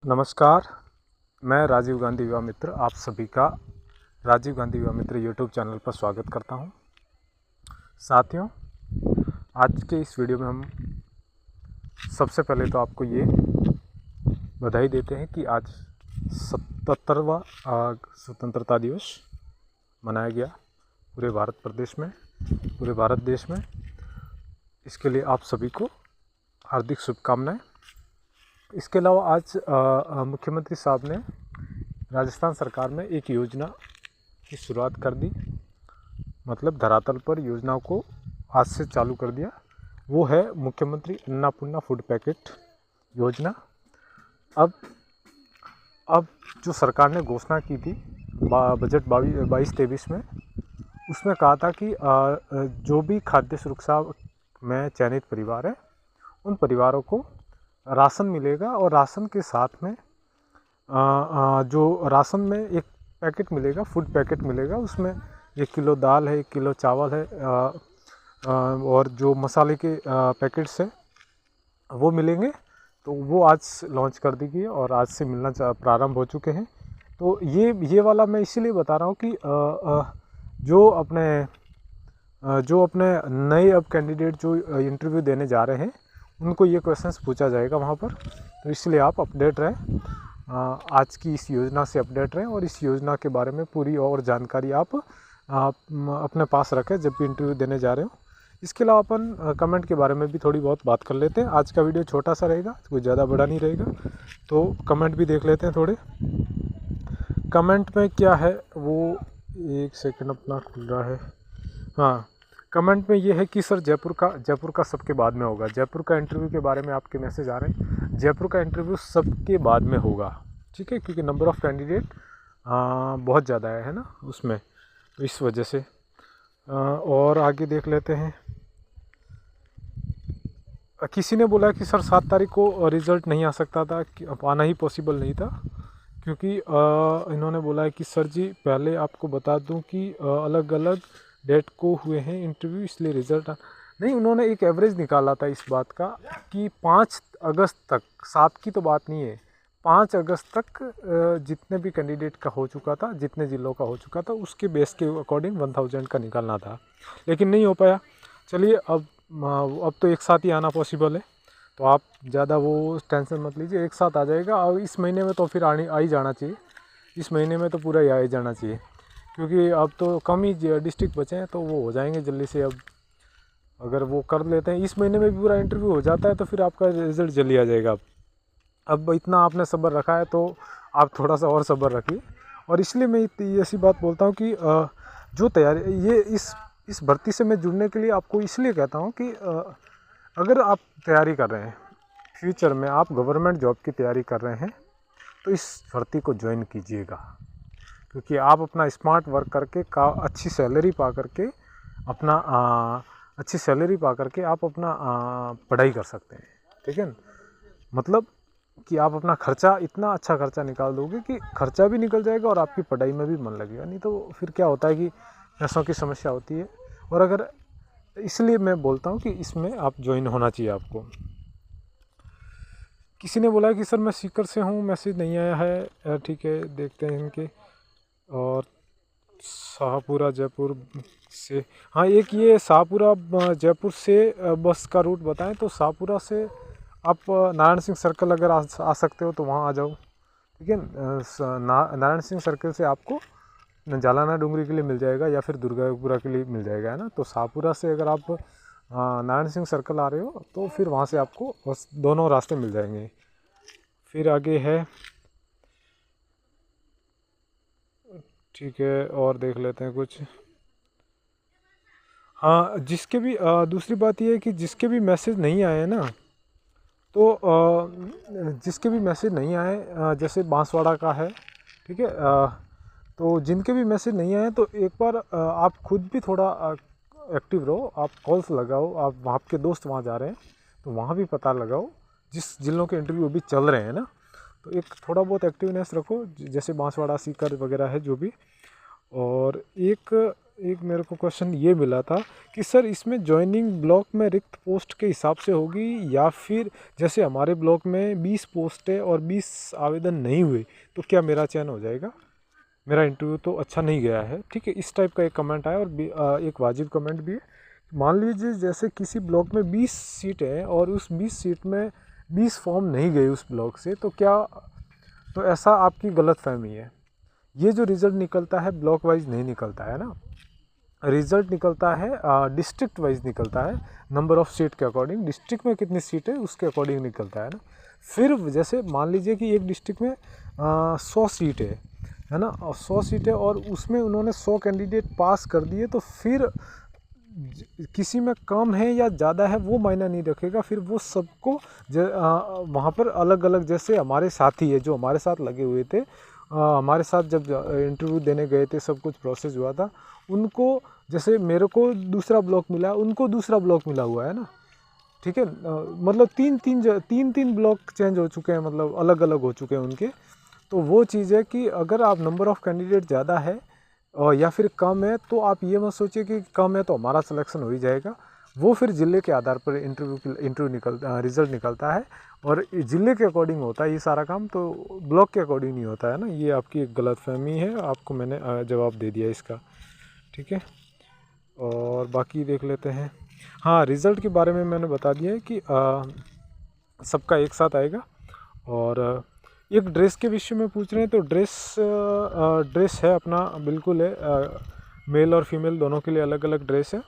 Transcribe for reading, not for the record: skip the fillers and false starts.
नमस्कार, मैं राजीव गांधी युवा मित्र आप सभी का राजीव गांधी युवा मित्र यूट्यूब चैनल पर स्वागत करता हूं। साथियों, आज के इस वीडियो में हम सबसे पहले तो आपको ये बधाई देते हैं कि आज 77वां स्वतंत्रता दिवस मनाया गया पूरे भारत देश में। इसके लिए आप सभी को हार्दिक शुभकामनाएं। इसके अलावा आज मुख्यमंत्री साहब ने राजस्थान सरकार में एक योजना की शुरुआत कर दी, मतलब धरातल पर योजनाओं को आज से चालू कर दिया। वो है मुख्यमंत्री अन्नपूर्णा फूड पैकेट योजना। अब जो सरकार ने घोषणा की थी बजट 22-23 में, उसमें कहा था कि जो भी खाद्य सुरक्षा में चयनित परिवार है उन परिवारों को राशन मिलेगा और राशन के साथ में जो राशन में एक पैकेट मिलेगा, फूड पैकेट मिलेगा। उसमें 1 किलो दाल है, 1 किलो चावल है और जो मसाले के पैकेट्स हैं वो मिलेंगे। तो वो आज लॉन्च कर दी गई है और आज से मिलना प्रारंभ हो चुके हैं। तो ये वाला मैं इसीलिए बता रहा हूँ कि जो अपने नए अब कैंडिडेट जो इंटरव्यू देने जा रहे हैं उनको ये क्वेश्चंस पूछा जाएगा वहाँ पर। तो इसलिए आप अपडेट रहें, आज की इस योजना से अपडेट रहें और इस योजना के बारे में पूरी और जानकारी आप अपने पास रखें जब भी इंटरव्यू देने जा रहे हो। इसके अलावा अपन कमेंट के बारे में भी थोड़ी बहुत बात कर लेते हैं। आज का वीडियो छोटा सा रहेगा, कोई ज़्यादा बड़ा नहीं रहेगा, तो कमेंट भी देख लेते हैं थोड़े। कमेंट में क्या है वो, एक सेकंड अपना खुल रहा है। हाँ, कमेंट में ये है कि सर जयपुर का सबके बाद में होगा। जयपुर का इंटरव्यू के बारे में आपके मैसेज आ रहे हैं। जयपुर का इंटरव्यू सबके बाद में होगा, ठीक है, क्योंकि नंबर ऑफ़ कैंडिडेट बहुत ज़्यादा है ना उसमें, तो इस वजह से। और आगे देख लेते हैं। किसी ने बोला कि सर 7 तारीख को रिज़ल्ट नहीं आ सकता था, आना ही पॉसिबल नहीं था, क्योंकि इन्होंने बोला है कि सर जी पहले आपको बता दूं कि अलग अलग डेट को हुए हैं इंटरव्यू, इसलिए रिज़ल्ट नहीं। उन्होंने एक एवरेज निकाला था इस बात का कि 5 अगस्त तक, 7 की तो बात नहीं है, 5 अगस्त तक जितने भी कैंडिडेट का हो चुका था, जितने ज़िलों का हो चुका था, उसके बेस के अकॉर्डिंग 1000 का निकालना था, लेकिन नहीं हो पाया। चलिए अब तो एक साथ ही आना पॉसिबल है, तो आप ज़्यादा वो टेंशन मत लीजिए, एक साथ आ जाएगा। और इस महीने में तो फिर आ ही जाना चाहिए, इस महीने में तो पूरा ही आ ही जाना चाहिए, क्योंकि अब तो कम ही डिस्ट्रिक्ट बचे हैं, तो वो हो जाएंगे जल्दी से। अब अगर वो कर लेते हैं, इस महीने में भी पूरा इंटरव्यू हो जाता है, तो फिर आपका रिज़ल्ट जल्दी आ जाएगा। अब इतना आपने सब्र रखा है तो आप थोड़ा सा और सब्र रखिए। और इसलिए मैं ऐसी बात बोलता हूँ कि जो तैयारी ये इस भर्ती से मैं जुड़ने के लिए आपको इसलिए कहता हूँ कि अगर आप तैयारी कर रहे हैं, फ्यूचर में आप गवर्नमेंट जॉब की तैयारी कर रहे हैं, तो इस भर्ती को ज्वाइन कीजिएगा, क्योंकि आप अपना स्मार्ट वर्क करके अच्छी सैलरी पा करके आप अपना पढ़ाई कर सकते हैं, ठीक है। मतलब कि आप अपना खर्चा, इतना अच्छा खर्चा निकाल दोगे कि खर्चा भी निकल जाएगा और आपकी पढ़ाई में भी मन लगेगा। नहीं तो फिर क्या होता है कि पैसों की समस्या होती है। और अगर, इसलिए मैं बोलता हूँ कि इसमें आप ज्वाइन होना चाहिए आपको। किसी ने बोला कि सर मैं सीकर से हूँ, मैसेज नहीं आया है, ठीक है, देखते हैं इनके। और शाहपुरा जयपुर से, हाँ, एक ये शाहपुरा जयपुर से बस का रूट बताएं, तो शाहपुरा से आप नारायण सिंह सर्कल अगर आ सकते हो तो वहाँ आ जाओ, ठीक है। नारायण सिंह सर्कल से आपको जालाना डूंगरी के लिए मिल जाएगा या फिर दुर्गापुरा के लिए मिल जाएगा, है ना। तो शाहपुरा से अगर आप नारायण सिंह सर्कल आ रहे हो तो फिर वहाँ से आपको बस दोनों रास्ते मिल जाएंगे। फिर आगे है, ठीक है, और देख लेते हैं कुछ। हाँ, जिसके भी दूसरी बात ये है कि जिसके भी मैसेज नहीं आए ना, तो जिसके भी मैसेज नहीं आए, जैसे बांसवाड़ा का है, ठीक है, तो जिनके भी मैसेज नहीं आए तो एक बार आप खुद भी थोड़ा एक्टिव रहो, आप कॉल्स लगाओ, आप वहाँ के दोस्त वहाँ जा रहे हैं तो वहाँ भी पता लगाओ, जिस जिलों के इंटरव्यू अभी चल रहे हैं ना, तो एक थोड़ा बहुत एक्टिवनेस रखो, जैसे बांसवाड़ा, सीकर वगैरह है जो भी। और एक एक मेरे को क्वेश्चन ये मिला था कि सर इसमें जॉइनिंग ब्लॉक में रिक्त पोस्ट के हिसाब से होगी या फिर जैसे हमारे ब्लॉक में 20 पोस्ट है और 20 आवेदन नहीं हुए तो क्या मेरा चयन हो जाएगा? मेरा इंटरव्यू तो अच्छा नहीं गया है, ठीक है, इस टाइप का एक कमेंट आया और एक वाजिब कमेंट भी है। मान लीजिए जैसे किसी ब्लॉक में 20 सीट है और उस 20 सीट में 20 फॉर्म नहीं गए उस ब्लॉक से, तो क्या, तो ऐसा आपकी गलतफहमी है। ये जो रिज़ल्ट निकलता है ब्लॉक वाइज नहीं निकलता है ना, रिज़ल्ट निकलता है डिस्ट्रिक्ट वाइज निकलता है, नंबर ऑफ़ सीट के अकॉर्डिंग, डिस्ट्रिक्ट में कितनी सीट है उसके अकॉर्डिंग निकलता है ना। फिर जैसे मान लीजिए कि एक डिस्ट्रिक्ट में 100 सीट है ना, और 100 सीटें और उसमें उन्होंने 100 कैंडिडेट पास कर दिए, तो फिर किसी में कम है या ज़्यादा है वो मायना नहीं रखेगा, फिर वो सबको वहाँ पर अलग अलग, जैसे हमारे साथी है जो हमारे साथ लगे हुए थे, हमारे साथ जब इंटरव्यू देने गए थे, सब कुछ प्रोसेस हुआ था, उनको जैसे मेरे को दूसरा ब्लॉक मिला, उनको दूसरा ब्लॉक मिला हुआ है ना, ठीक है। मतलब तीन ब्लॉक चेंज हो चुके हैं, मतलब अलग अलग हो चुके हैं उनके। तो वो चीज़ है कि अगर आप नंबर ऑफ़ कैंडिडेट ज़्यादा है और या फिर कम है, तो आप ये मत सोचिए कि कम है तो हमारा सिलेक्शन हो ही जाएगा। वो फिर ज़िले के आधार पर रिज़ल्ट निकलता है और ज़िले के अकॉर्डिंग होता है ये सारा काम, तो ब्लॉक के अकॉर्डिंग नहीं होता है ना। ये आपकी एक गलतफहमी है, आपको मैंने जवाब दे दिया इसका, ठीक है। और बाकी देख लेते हैं। हाँ, रिज़ल्ट के बारे में मैंने बता दिया है कि सबका एक साथ आएगा। और एक ड्रेस के विषय में पूछ रहे हैं, तो ड्रेस है अपना, बिल्कुल है, मेल और फीमेल दोनों के लिए अलग अलग ड्रेस है।